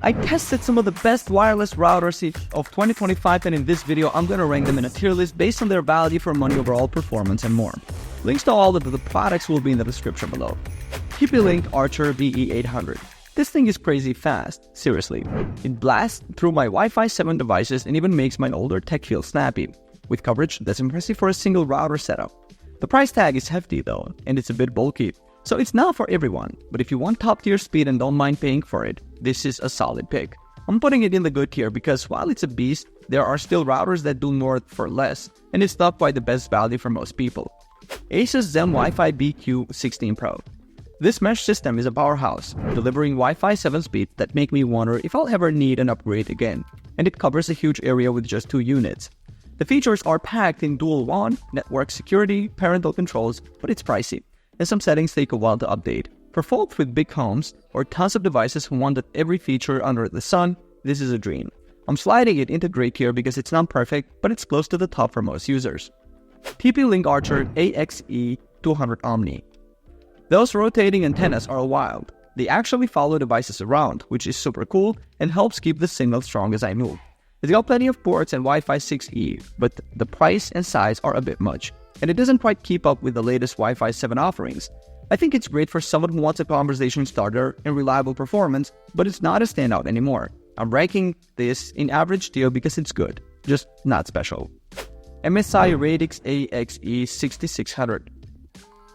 I tested some of the best wireless routers of 2025, and in this video I'm going to rank them in a tier list based on their value for money, overall performance, and more. Links to all of the products will be in the description below. TPLink Archer BE800. This thing is crazy fast, seriously. It blasts through my Wi-Fi 7 devices and even makes my older tech feel snappy, with coverage that's impressive for a single router setup. The price tag is hefty though, and it's a bit bulky, so it's not for everyone, but if you want top tier speed and don't mind paying for it, this is a solid pick. I'm putting it in the good tier because while it's a beast, there are still routers that do more for less, and it's not quite the best value for most people. Asus Zen Wi-Fi BQ16 Pro. This mesh system is a powerhouse, delivering Wi-Fi 7 speeds that make me wonder if I'll ever need an upgrade again, and it covers a huge area with just 2 units. The features are packed in dual WAN, network security, parental controls, but it's pricey, and some settings take a while to update. For folks with big homes or tons of devices who wanted every feature under the sun, this is a dream. I'm sliding it into great tier because it's not perfect, but it's close to the top for most users. TP-Link Archer AXE66000 Omni. Those rotating antennas are wild. They actually follow devices around, which is super cool and helps keep the signal strong as I move. It's got plenty of ports and Wi-Fi 6E, but the price and size are a bit much, and it doesn't quite keep up with the latest Wi-Fi 7 offerings. I think it's great for someone who wants a conversation starter and reliable performance, but it's not a standout anymore. I'm ranking this in average tier because it's good, just not special. Msi Radix AXE6600.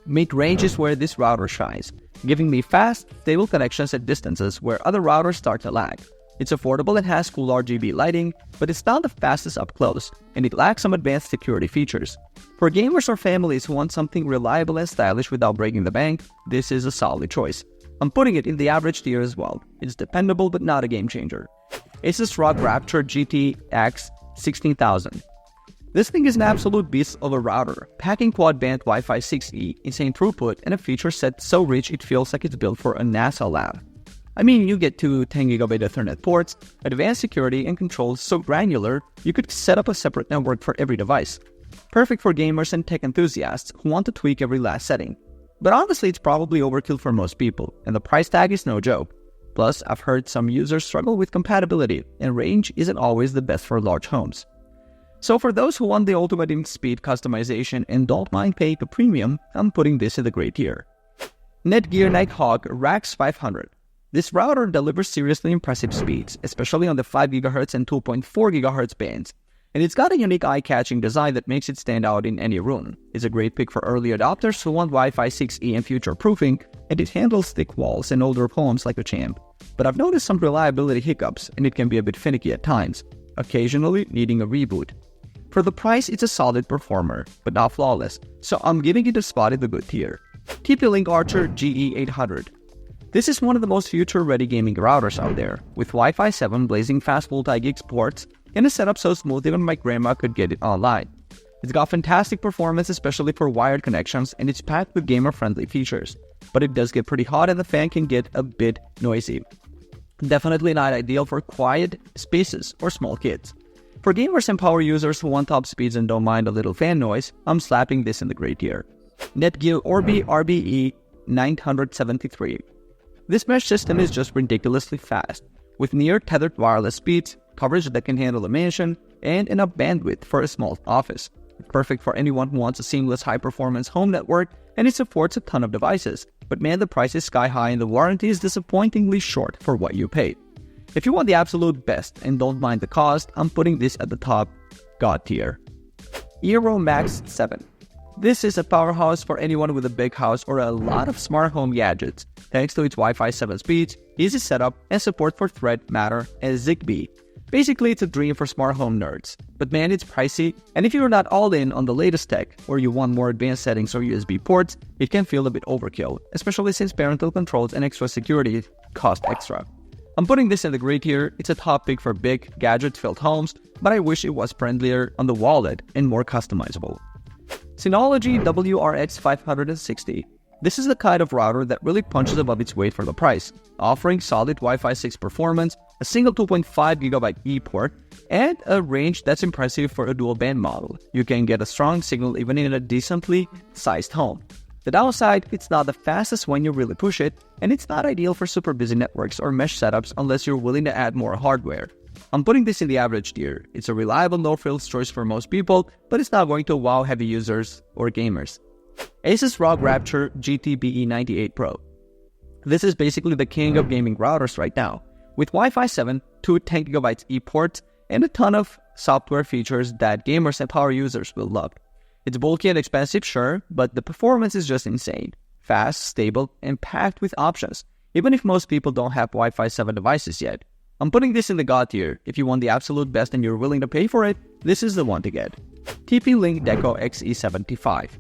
Mid-range is where this router shines, giving me fast, stable connections at distances where other routers start to lag. It's affordable and has cool RGB lighting, but it's not the fastest up close, and it lacks some advanced security features. For gamers or families who want something reliable and stylish without breaking the bank, this is a solid choice. I'm putting it in the average tier as well. It's dependable but not a game changer. Asus ROG Rapture GTX 16000. This thing is an absolute beast of a router, packing quad-band Wi-Fi 6E, insane throughput, and a feature set so rich it feels like it's built for a NASA lab. I mean, you get 2 10GB Ethernet ports, advanced security, and controls so granular, you could set up a separate network for every device. Perfect for gamers and tech enthusiasts who want to tweak every last setting. But honestly, it's probably overkill for most people, and the price tag is no joke. Plus, I've heard some users struggle with compatibility, and range isn't always the best for large homes. So for those who want the ultimate in speed customization and don't mind paying a premium, I'm putting this in the great tier. Netgear Nighthawk Rex 500. This router delivers seriously impressive speeds, especially on the 5GHz and 2.4GHz bands. And it's got a unique eye-catching design that makes it stand out in any room. It's a great pick for early adopters who want Wi-Fi 6E and future-proofing, and it handles thick walls and older homes like a champ. But I've noticed some reliability hiccups, and it can be a bit finicky at times, occasionally needing a reboot. For the price, it's a solid performer, but not flawless, so I'm giving it a spot in the good tier. TP-Link Archer GE800. This is one of the most future-ready gaming routers out there, with Wi-Fi 7 blazing fast multi-gig ports and a setup so smooth even my grandma could get it online. It's got fantastic performance, especially for wired connections, and it's packed with gamer-friendly features. But it does get pretty hot and the fan can get a bit noisy. Definitely not ideal for quiet spaces or small kids. For gamers and power users who want top speeds and don't mind a little fan noise, I'm slapping this in the great tier. Netgear Orbee RBE973. This mesh system is just ridiculously fast, with near-tethered wireless speeds, coverage that can handle a mansion, and enough bandwidth for a small office. It's perfect for anyone who wants a seamless high-performance home network, and it supports a ton of devices. But man, the price is sky high and the warranty is disappointingly short for what you paid. If you want the absolute best and don't mind the cost, I'm putting this at the top, God tier. Eero Max 7. This is a powerhouse for anyone with a big house or a lot of smart home gadgets, thanks to its Wi-Fi 7 speeds, easy setup, and support for Thread, Matter, and Zigbee. Basically, it's a dream for smart home nerds. But man, it's pricey, and if you're not all in on the latest tech, or you want more advanced settings or USB ports, it can feel a bit overkill, especially since parental controls and extra security cost extra. I'm putting this in the great tier. It's a top pick for big, gadget-filled homes, but I wish it was friendlier on the wallet and more customizable. Synology WRX560. This is the kind of router that really punches above its weight for the price, offering solid Wi-Fi 6 performance, a single 2.5GB e-port, and a range that's impressive for a dual-band model. You can get a strong signal even in a decently sized home. The downside, it's not the fastest when you really push it, and it's not ideal for super busy networks or mesh setups unless you're willing to add more hardware. I'm putting this in the average tier. It's a reliable no-frills choice for most people, but it's not going to wow heavy users or gamers. Asus ROG Rapture GTX Pro. This is basically the king of gaming routers right now, with Wi-Fi 7, 2 10GB ePorts, and a ton of software features that gamers and power users will love. It's bulky and expensive, sure, but the performance is just insane. Fast, stable, and packed with options, even if most people don't have Wi-Fi 7 devices yet. I'm putting this in the God tier. If you want the absolute best and you're willing to pay for it, this is the one to get. TP-Link Deco XE75.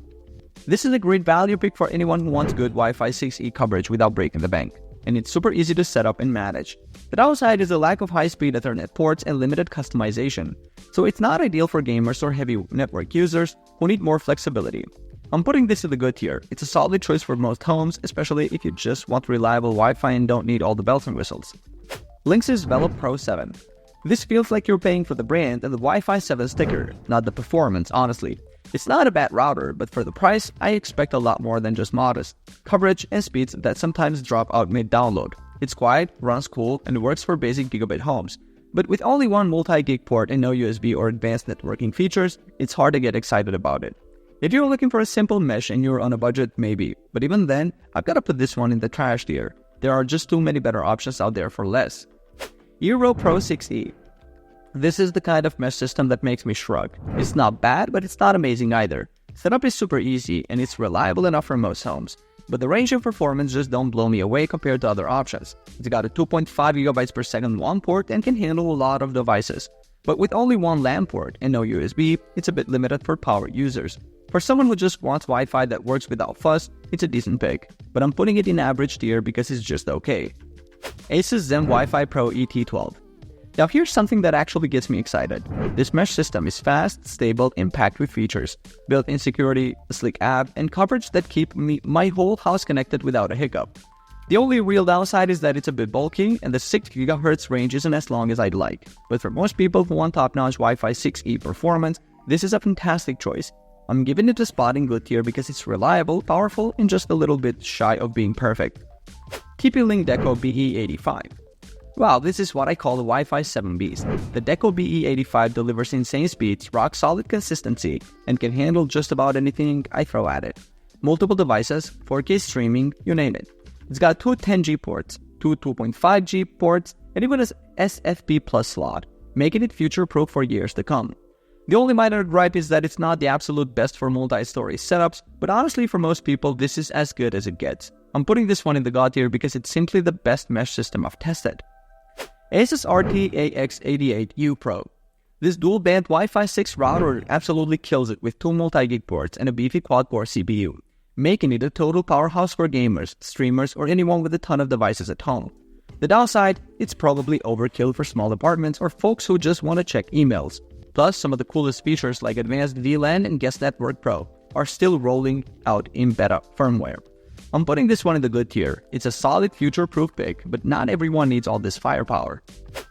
This is a great value pick for anyone who wants good Wi-Fi 6E coverage without breaking the bank, and it's super easy to set up and manage. The downside is the lack of high-speed Ethernet ports and limited customization, so it's not ideal for gamers or heavy network users who need more flexibility. I'm putting this in the good tier. It's a solid choice for most homes, especially if you just want reliable Wi-Fi and don't need all the bells and whistles. Linksys Velop Pro 7. This feels like you're paying for the brand and the Wi-Fi 7 sticker, not the performance, honestly. It's not a bad router, but for the price, I expect a lot more than just modest coverage and speeds that sometimes drop out mid-download. It's quiet, runs cool, and works for basic gigabit homes. But with only one multi-gig port and no USB or advanced networking features, it's hard to get excited about it. If you're looking for a simple mesh and you're on a budget, maybe. But even then, I've got to put this one in the trash tier. There are just too many better options out there for less. Eero Pro 6E. This is the kind of mesh system that makes me shrug. It's not bad, but it's not amazing either. Setup is super easy, and it's reliable enough for most homes. But the range and performance just don't blow me away compared to other options. It's got a 2.5GB per second WAN port and can handle a lot of devices. But with only one LAN port and no USB, it's a bit limited for power users. For someone who just wants Wi-Fi that works without fuss, it's a decent pick. But I'm putting it in average tier because it's just okay. Asus Zen Wi-Fi Pro ET12. Now here's something that actually gets me excited. This mesh system is fast, stable, and packed with features, built-in security, a sleek app, and coverage that keep my whole house connected without a hiccup. The only real downside is that it's a bit bulky and the 6 GHz range isn't as long as I'd like. But for most people who want top-notch Wi-Fi 6E performance, this is a fantastic choice. I'm giving it a spot in good tier because it's reliable, powerful, and just a little bit shy of being perfect. TP-Link Deco BE85. Wow, this is what I call the Wi-Fi 7 beast. The Deco BE85 delivers insane speeds, rock-solid consistency, and can handle just about anything I throw at it. Multiple devices, 4K streaming, you name it. It's got two 10G ports, two 2.5G ports, and even an SFP Plus slot, making it future-proof for years to come. The only minor gripe is that it's not the absolute best for multi-story setups, but honestly for most people this is as good as it gets. I'm putting this one in the God tier because it's simply the best mesh system I've tested. Asus ROG AXE6600 Pro. This dual-band Wi-Fi 6 router absolutely kills it with two multi-gig ports and a beefy quad-core CPU, making it a total powerhouse for gamers, streamers, or anyone with a ton of devices at home. The downside, it's probably overkill for small apartments or folks who just want to check emails. Plus, some of the coolest features like Advanced VLAN and Guest Network Pro are still rolling out in beta firmware. I'm putting this one in the good tier. It's a solid future-proof pick, but not everyone needs all this firepower.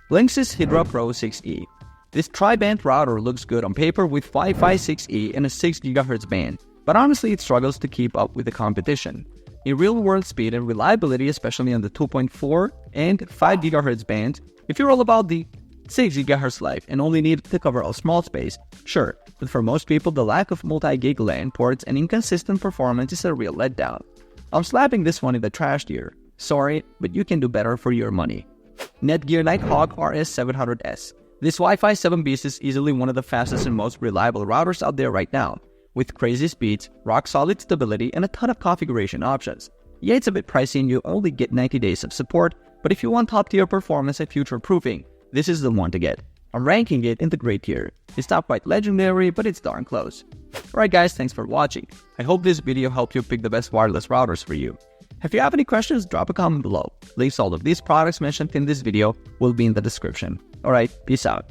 Linksys Hydra Pro 6E. This tri-band router looks good on paper with Wi-Fi 6E and a 6 GHz band, but honestly it struggles to keep up with the competition. In real-world speed and reliability, especially on the 2.4 and 5 GHz band, if you're all about the 6 GHz life and only need to cover a small space, sure, but for most people the lack of multi-gig LAN ports and inconsistent performance is a real letdown. I'm slapping this one in the trash tier. Sorry, but you can do better for your money. Netgear Nighthawk RS700S. This Wi-Fi 7 beast is easily one of the fastest and most reliable routers out there right now, with crazy speeds, rock-solid stability, and a ton of configuration options. Yeah, it's a bit pricey and you only get 90 days of support, but if you want top-tier performance and future-proofing, this is the one to get. I'm ranking it in the great tier. It's not quite legendary, but it's darn close. Alright guys, thanks for watching. I hope this video helped you pick the best wireless routers for you. If you have any questions, drop a comment below. Links to all of these products mentioned in this video will be in the description. Alright, peace out.